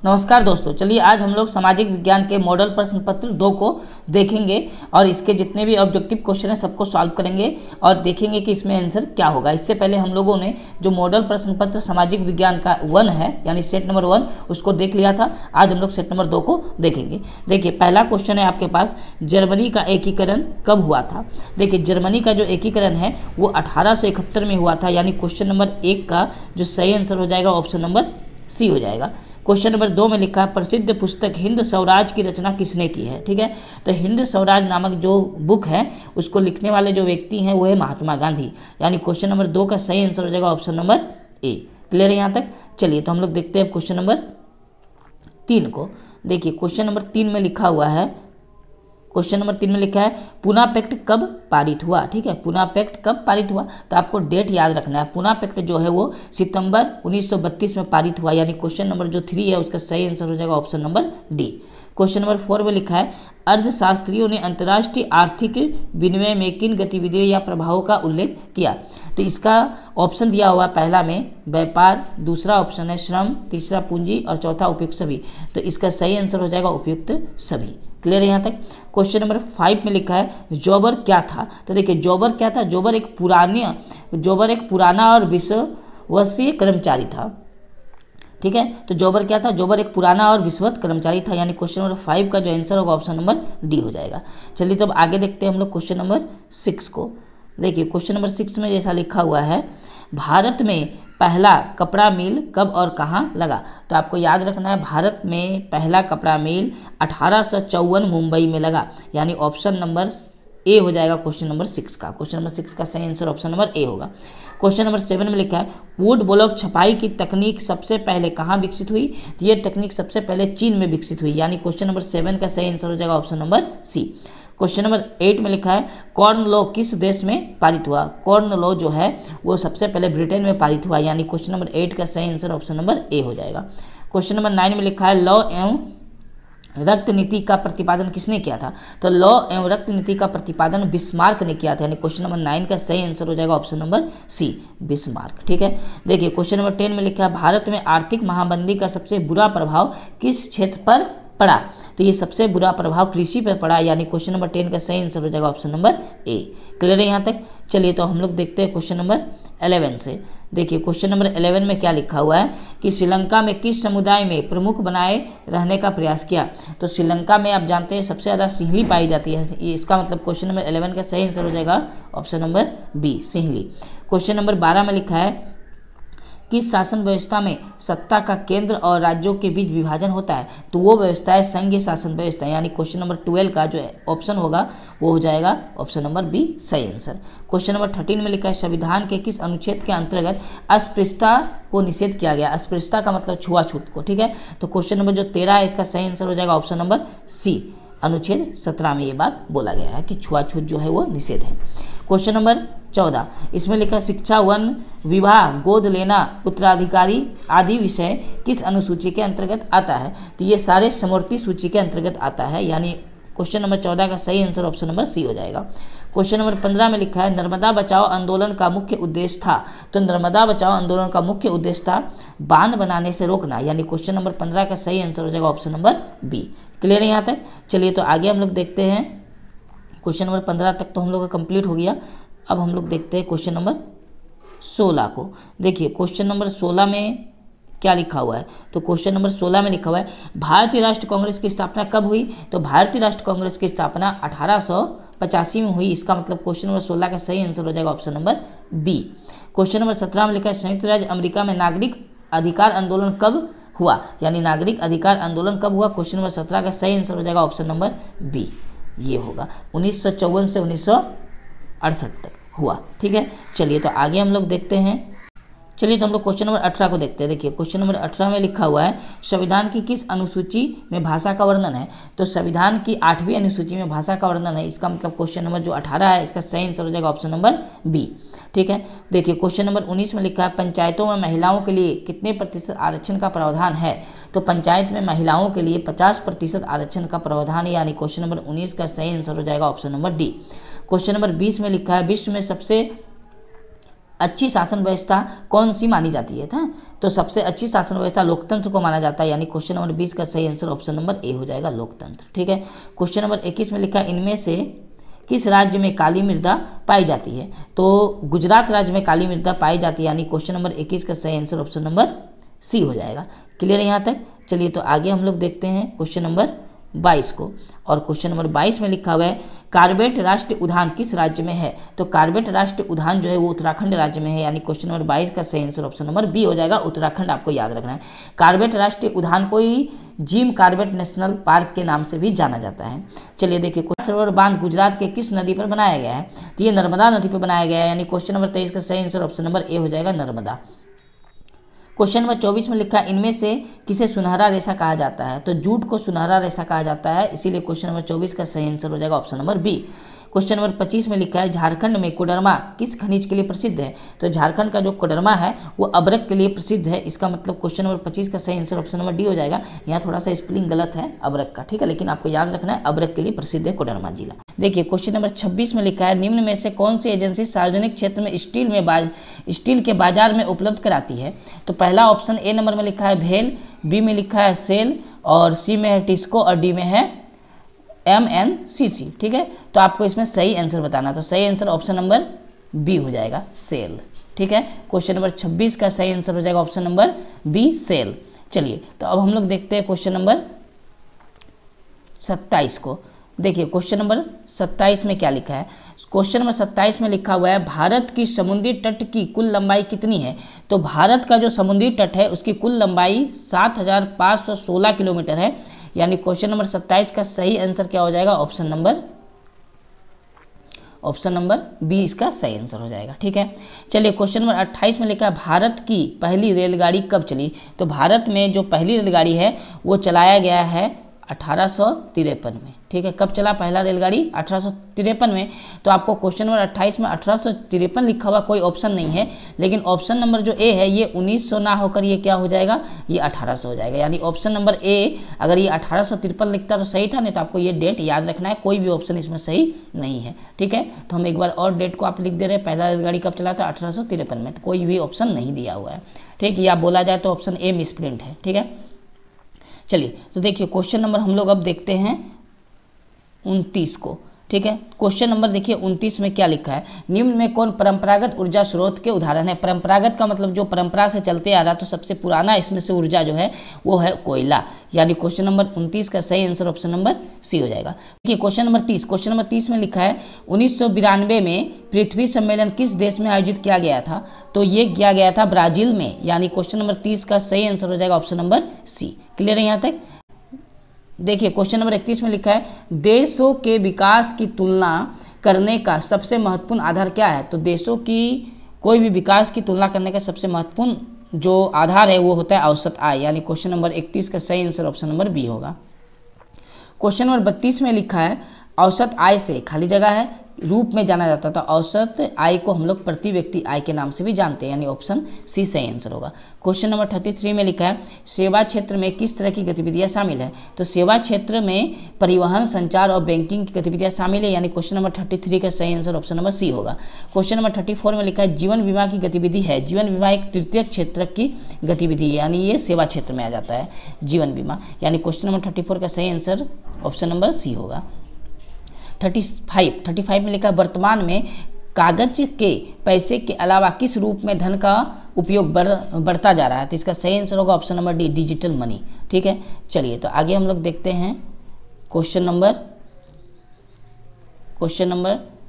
नमस्कार दोस्तों, चलिए आज हम लोग सामाजिक विज्ञान के मॉडल प्रश्न पत्र 2 को देखेंगे और इसके जितने भी ऑब्जेक्टिव क्वेश्चन हैं सबको सॉल्व करेंगे और देखेंगे कि इसमें आंसर क्या होगा। इससे पहले हम लोगों ने जो मॉडल प्रश्न पत्र सामाजिक विज्ञान का 1 है यानी सेट नंबर 1 उसको देख लिया था। आज हम लोग सेट नंबर 2 को देखेंगे। देखिए पहला क्वेश्चन है आपके पास, जर्मनी का एकीकरण कब हुआ था। देखिए जर्मनी का जो एकीकरण है वो 1871 में हुआ था, यानी क्वेश्चन नंबर 1 का जो सही आंसर हो जाएगा ऑप्शन नंबर सी हो जाएगा। क्वेश्चन नंबर 2 में लिखा है प्रसिद्ध पुस्तक हिंद स्वराज की रचना किसने की है। ठीक है, तो हिंद स्वराज नामक जो बुक है उसको लिखने वाले जो व्यक्ति हैं वो है महात्मा गांधी, यानी क्वेश्चन नंबर 2 का सही आंसर हो जाएगा ऑप्शन नंबर ए। क्लियर है यहाँ तक। चलिए तो हम लोग देखते हैं क्वेश्चन नंबर 3 को। देखिए क्वेश्चन नंबर 3 में लिखा हुआ है, क्वेश्चन नंबर 3 में लिखा है पुना पैक्ट कब पारित हुआ। ठीक है, पुना पैक्ट कब पारित हुआ, तो आपको डेट याद रखना है। पुना पैक्ट जो है वो सितंबर 1932 में पारित हुआ, यानी क्वेश्चन नंबर जो 3 है उसका सही आंसर हो जाएगा option number D. Question number 4 में लिखा है अर्थशास्त्रियों ने अंतर्राष्ट्रीय आर्थिक विनिमय में किन गतिविधियों या प्रभावों का उल्लेख किया। तो इसका ऑप्शन दिया हुआ पहला में व्यापार, दूसरा ऑप्शन है श्रम, तीसरा पूंजी और चौथा उपयुक्त सभी। तो इसका सही आंसर हो जाएगा उपयुक्त सभी। क्लियर है यहाँ तक। क्वेश्चन नंबर 5 में लिखा है जौबर क्या था। तो देखिए जौबर क्या था, जौबर एक पुराना और विश्वसनीय कर्मचारी था। ठीक है, तो जौबर क्या था, जौबर एक पुराना और विश्वसनीय कर्मचारी था, यानी क्वेश्चन नंबर 5 का जो आंसर होगा ऑप्शन नंबर डी हो जाएगा। चलिए तो अब आगे देखते हैं हम लोग क्वेश्चन नंबर 6 को। देखिए क्वेश्चन नंबर 6 में जैसा लिखा हुआ है भारत में पहला कपड़ा मिल कब और कहाँ लगा। तो आपको याद रखना है भारत में पहला कपड़ा मिल 1854 मुंबई में लगा, यानी ऑप्शन नंबर ए हो जाएगा क्वेश्चन नंबर 6 का। क्वेश्चन नंबर 6 का सही आंसर ऑप्शन नंबर ए होगा। क्वेश्चन नंबर 7 में लिखा है वुड ब्लॉक छपाई की तकनीक सबसे पहले कहाँ विकसित हुई। तो ये तकनीक सबसे पहले चीन में विकसित हुई, यानी क्वेश्चन नंबर 7 का सही आंसर हो जाएगा option number C. Question number 8 में लिखा है कॉर्न लॉ किस देश में पारित हुआ। कॉर्न लॉ जो है वो सबसे पहले ब्रिटेन में पारित हुआ, यानी क्वेश्चन नंबर 8 का सही आंसर ऑप्शन नंबर ए हो जाएगा। क्वेश्चन नंबर 9 में लिखा है लॉ एवं रक्त नीति का प्रतिपादन किसने किया था। तो लॉ एवं रक्त नीति का प्रतिपादन बिस्मार्क ने किया था, यानी क्वेश्चन नंबर 9 का सही आंसर हो जाएगा ऑप्शन नंबर सी बिस्मार्क। ठीक है, देखिए क्वेश्चन नंबर 10 में लिखा है भारत में आर्थिक महामंदी का सबसे बुरा प्रभाव किस क्षेत्र पर पड़ा। तो ये सबसे बुरा प्रभाव कृषि पर पड़ा, यानी क्वेश्चन नंबर 10 का सही आंसर हो जाएगा ऑप्शन नंबर ए। क्लियर है यहाँ तक। चलिए तो हम लोग देखते हैं क्वेश्चन नंबर 11 से। देखिए क्वेश्चन नंबर 11 में क्या लिखा हुआ है कि श्रीलंका में किस समुदाय में प्रमुख बनाए रहने का प्रयास किया। तो श्रीलंका में आप जानते हैं सबसे ज़्यादा सिंहली पाई जाती है, इसका मतलब क्वेश्चन नंबर 11 का सही आंसर हो जाएगा option number B Sinhali. Question number 12 में लिखा है किस शासन व्यवस्था में सत्ता का केंद्र और राज्यों के बीच विभाजन होता है। तो वो व्यवस्था है संघीय शासन व्यवस्था, यानी क्वेश्चन नंबर 12 का जो ऑप्शन होगा वो हो जाएगा ऑप्शन नंबर बी सही आंसर। क्वेश्चन नंबर 13 में लिखा है संविधान के किस अनुच्छेद के अंतर्गत अस्पृश्यता को निषेध किया गया। अस्पृश्यता का मतलब छुआछूत को। ठीक है, तो क्वेश्चन नंबर जो 13 है इसका सही आंसर हो जाएगा ऑप्शन नंबर सी। अनुच्छेद 17 में ये बात बोला गया है कि छुआछूत जो है वो निषेध है। क्वेश्चन नंबर 14 इसमें लिखा शिक्षा, वन, विवाह, गोद लेना, उत्तराधिकारी आदि विषय किस अनुसूची के अंतर्गत आता है। तो ये सारे समवर्ती सूची के अंतर्गत आता है, यानी क्वेश्चन नंबर 14 का सही आंसर ऑप्शन नंबर सी हो जाएगा। क्वेश्चन नंबर 15 में लिखा है नर्मदा बचाओ आंदोलन का मुख्य उद्देश्य था। तो नर्मदा बचाओ आंदोलन का मुख्य उद्देश्य था बांध बनाने से रोकना, यानी क्वेश्चन नंबर 15 का सही आंसर हो जाएगा ऑप्शन नंबर बी। क्लियर है यहाँ तक। चलिए तो आगे हम लोग देखते हैं क्वेश्चन नंबर 15 तक तो हम लोग का कंप्लीट हो गया। अब हम लोग देखते हैं क्वेश्चन नंबर 16 को। देखिए क्वेश्चन नंबर 16 में क्या लिखा हुआ है। तो क्वेश्चन नंबर 16 में लिखा हुआ है भारतीय राष्ट्र कांग्रेस की स्थापना कब हुई। तो भारतीय राष्ट्र कांग्रेस की स्थापना 1885 में हुई, इसका मतलब क्वेश्चन नंबर 16 का सही आंसर हो जाएगा option number B. Question number 17 में लिखा है संयुक्त राज्य अमेरिका में नागरिक अधिकार आंदोलन कब हुआ, यानी नागरिक अधिकार आंदोलन कब हुआ। क्वेश्चन नंबर 17 का सही आंसर हो जाएगा ऑप्शन नंबर बी, ये होगा 1954 से 1968 तक हुआ। ठीक है, चलिए तो आगे हम लोग देखते हैं। चलिए तो हम लोग क्वेश्चन नंबर 18 को देखते हैं। देखिए क्वेश्चन नंबर 18 में लिखा हुआ है संविधान की किस अनुसूची में भाषा का वर्णन है। तो संविधान की 8वीं अनुसूची में भाषा का वर्णन है, इसका मतलब क्वेश्चन नंबर जो 18 है इसका सही आंसर हो जाएगा ऑप्शन नंबर बी। ठीक है, देखिए क्वेश्चन नंबर 19 में लिखा है पंचायतों में महिलाओं के लिए कितने प्रतिशत आरक्षण का प्रावधान है। तो पंचायत में महिलाओं के लिए 50% आरक्षण का प्रावधान है, यानी क्वेश्चन नंबर 19 का सही आंसर हो जाएगा option number D. Question number 20 में लिखा है विश्व में सबसे अच्छी शासन व्यवस्था कौन सी मानी जाती है था? तो सबसे अच्छी शासन व्यवस्था लोकतंत्र को माना जाता है, यानी क्वेश्चन नंबर 20 का सही आंसर ऑप्शन नंबर ए हो जाएगा, लोकतंत्र। ठीक है। क्वेश्चन नंबर 21 में लिखा है इनमें से किस राज्य में काली मृदा पाई जाती है? तो गुजरात राज्य में काली मृदा पाई जाती है, यानी क्वेश्चन नंबर 21 का सही आंसर ऑप्शन नंबर सी हो जाएगा। क्लियर है यहाँ तक? चलिए तो आगे हम लोग देखते हैं क्वेश्चन नंबर 22 को। और क्वेश्चन नंबर 22 में लिखा हुआ है कार्बेट राष्ट्रीय उद्यान किस राज्य में है? तो कार्बेट राष्ट्रीय उद्यान जो है वो उत्तराखंड राज्य में है, यानी क्वेश्चन नंबर 22 का सही आंसर ऑप्शन नंबर बी हो जाएगा, उत्तराखंड। आपको याद रखना है कार्बेट राष्ट्रीय उद्यान को ही जिम कार्बेट नेशनल पार्क के नाम से भी जाना जाता है। चलिए देखिए, सरोवर बांध गुजरात के किस नदी पर बनाया गया है? तो ये नर्मदा नदी पर बनाया गया है, यानी क्वेश्चन नंबर 23 का सही आंसर ऑप्शन नंबर ए हो जाएगा, नर्मदा। क्वेश्चन नंबर 24 में लिखा है इनमें से किसे सुनहरा रेशा कहा जाता है? तो जूट को सुनहरा रेशा कहा जाता है, इसीलिए क्वेश्चन नंबर 24 का सही आंसर हो जाएगा option number B. Question number 25 में लिखा है झारखंड में कोडरमा किस खनिज के लिए प्रसिद्ध है? तो झारखंड का जो कोडरमा है वो अब्रक के लिए प्रसिद्ध है, इसका मतलब क्वेश्चन नंबर 25 का सही आंसर ऑप्शन नंबर डी हो जाएगा। यहाँ थोड़ा सा स्पेलिंग गलत है अब्रक का, ठीक है, लेकिन आपको याद रखना है अब्रक के लिए प्रसिद्ध है कोडरमा जिला। देखिए क्वेश्चन नंबर 26 में लिखा है निम्न में से कौन सी एजेंसी सार्वजनिक क्षेत्र में स्टील के बाजार में उपलब्ध कराती है? तो पहला ऑप्शन ए नंबर में लिखा है भेल, बी में लिखा है सेल, और सी में है टिस्को, और डी में है MNCC। ठीक है, तो आपको इसमें सही आंसर बताना, तो सही आंसर ऑप्शन नंबर बी हो जाएगा, सेल। ठीक है, क्वेश्चन नंबर 26 का सही आंसर हो जाएगा ऑप्शन नंबर बी, सेल। चलिए तो अब हम लोग देखते हैं क्वेश्चन नंबर 27 को। देखिए क्वेश्चन नंबर 27 में क्या लिखा है? क्वेश्चन नंबर 27 में लिखा हुआ है भारत की समुद्री तट की कुल लंबाई कितनी है? तो भारत का जो समुद्री तट है उसकी कुल लंबाई 7516 किलोमीटर है, यानी क्वेश्चन नंबर 27 का सही आंसर क्या हो जाएगा? ऑप्शन नंबर बी इसका सही आंसर हो जाएगा। ठीक है, चलिए क्वेश्चन नंबर 28 में लिखा है भारत की पहली रेलगाड़ी कब चली? तो भारत में जो पहली रेलगाड़ी है वो चलाया गया है 1853 में। ठीक है, कब चला पहला रेलगाड़ी? 1853 में। तो आपको क्वेश्चन नंबर 28 में 1853 लिखा हुआ कोई ऑप्शन नहीं है, लेकिन ऑप्शन नंबर जो ए है ये 1900 ना होकर ये क्या हो जाएगा? ये 1800 हो जाएगा, यानी ऑप्शन नंबर ए अगर ये 1853 लिखता तो सही था, नहीं तो आपको ये डेट याद रखना है, कोई भी ऑप्शन इसमें सही नहीं है। ठीक है, तो हम एक बार और डेट को आप लिख दे रहे हैं, पहला रेलगाड़ी कब चला था? 1853 में, तो कोई भी ऑप्शन नहीं दिया हुआ है। ठीक, या बोला जाए तो ऑप्शन ए मिसप्रिंट है। ठीक है, चलिए तो देखिए क्वेश्चन नंबर हम लोग अब देखते हैं 29 को। ठीक है, क्वेश्चन नंबर देखिए 29 में क्या लिखा है? निम्न में कौन परंपरागत ऊर्जा स्रोत के उदाहरण है? परंपरागत का मतलब जो परंपरा से चलते आ रहा, तो सबसे पुराना इसमें से ऊर्जा जो है वो है कोयला, यानी क्वेश्चन नंबर 29 का सही आंसर ऑप्शन नंबर सी हो जाएगा। देखिए क्वेश्चन नंबर 30, क्वेश्चन नंबर 30 में लिखा है 1992 में पृथ्वी सम्मेलन किस देश में आयोजित किया गया था? तो ये किया गया था ब्राजील में, यानी क्वेश्चन नंबर 30 का सही आंसर हो जाएगा ऑप्शन नंबर सी। क्लियर है यहाँ तक? देखिए क्वेश्चन नंबर 31 में लिखा है देशों के विकास की तुलना करने का सबसे महत्वपूर्ण आधार क्या है? तो देशों की कोई भी विकास की तुलना करने का सबसे महत्वपूर्ण जो आधार है वो होता है औसत आय, यानी क्वेश्चन नंबर 31 का सही आंसर ऑप्शन नंबर बी होगा। क्वेश्चन नंबर 32 में लिखा है औसत आय से खाली जगह है रूप में जाना जाता था। औसत आय को हम लोग प्रति व्यक्ति आय के नाम से भी जानते हैं, यानी ऑप्शन सी सही आंसर होगा। क्वेश्चन नंबर 33 में लिखा है सेवा क्षेत्र में किस तरह की गतिविधियां शामिल है? तो सेवा क्षेत्र में परिवहन, संचार और बैंकिंग की गतिविधियां शामिल है, यानी क्वेश्चन नंबर 33 का सही आंसर ऑप्शन नंबर सी होगा। क्वेश्चन नंबर 34 में लिखा है जीवन बीमा की गतिविधि है। जीवन बीमा एक तृतीय क्षेत्र की गतिविधि है, यानी ये सेवा क्षेत्र में आ जाता है जीवन बीमा, यानी क्वेश्चन नंबर 34 का सही आंसर ऑप्शन नंबर सी होगा। 35 में लिखा वर्तमान में कागज के पैसे के अलावा किस रूप में धन का उपयोग बढ़ता जा रहा है? तो इसका सही आंसर होगा option number D, digital money. ठीक है, चलिए तो आगे हम लोग देखते हैं क्वेश्चन नंबर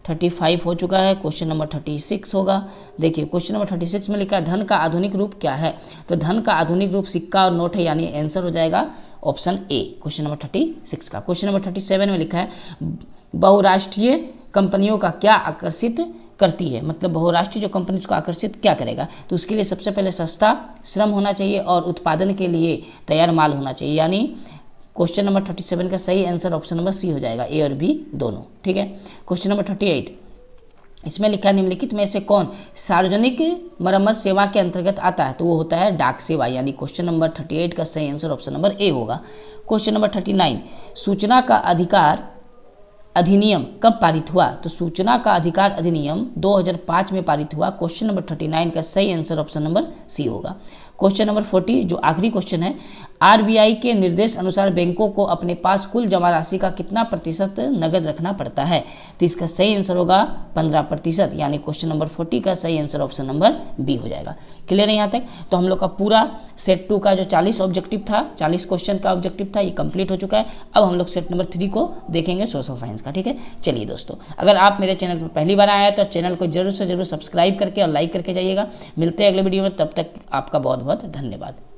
35 हो चुका है, क्वेश्चन नंबर 36 होगा। देखिए क्वेश्चन नंबर 36 में लिखा है धन का आधुनिक रूप क्या है? तो धन का आधुनिक रूप सिक्का और नोट है, यानी आंसर हो जाएगा ऑप्शन ए, क्वेश्चन नंबर 36 का। क्वेश्चन नंबर 37 में लिखा है बहुराष्ट्रीय कंपनियों का क्या आकर्षित करती है? मतलब बहुराष्ट्रीय जो कंपनी उसको आकर्षित क्या करेगा? तो उसके लिए सबसे पहले सस्ता श्रम होना चाहिए और उत्पादन के लिए तैयार माल होना चाहिए, यानी क्वेश्चन नंबर 37 का सही आंसर ऑप्शन नंबर सी हो जाएगा, ए और बी दोनों। ठीक है, क्वेश्चन नंबर 38 इसमें लिखा है निम्नलिखित में से कौन सार्वजनिक मरम्मत सेवा के अंतर्गत आता है? तो वो होता है डाक सेवा, यानी क्वेश्चन नंबर 38 का सही आंसर ऑप्शन नंबर ए होगा। क्वेश्चन नंबर 39 सूचना का अधिकार अधिनियम कब पारित हुआ? तो सूचना का अधिकार अधिनियम 2005 में पारित हुआ। क्वेश्चन नंबर 39 का सही आंसर ऑप्शन नंबर सी होगा। क्वेश्चन नंबर 40 जो आखिरी क्वेश्चन है, आरबीआई के निर्देश अनुसार बैंकों को अपने पास कुल जमा राशि का कितना प्रतिशत नगद रखना पड़ता है? तो इसका सही आंसर होगा 15%, यानी क्वेश्चन नंबर 40 का सही आंसर ऑप्शन नंबर बी हो जाएगा। क्लियर है यहाँ तक? तो हम लोग का पूरा सेट 2 का जो 40 ऑब्जेक्टिव था, 40 क्वेश्चन का ऑब्जेक्टिव था, ये कंप्लीट हो चुका है। अब हम लोग सेट नंबर 3 को देखेंगे सोशल साइंस का। ठीक है, चलिए दोस्तों, अगर आप मेरे चैनल पर पहली बार आए हैं तो चैनल को जरूर से जरूर सब्सक्राइब करके और लाइक करके जाइएगा। मिलते हैं अगले वीडियो में, तब तक आपका बहुत बहुत धन्यवाद।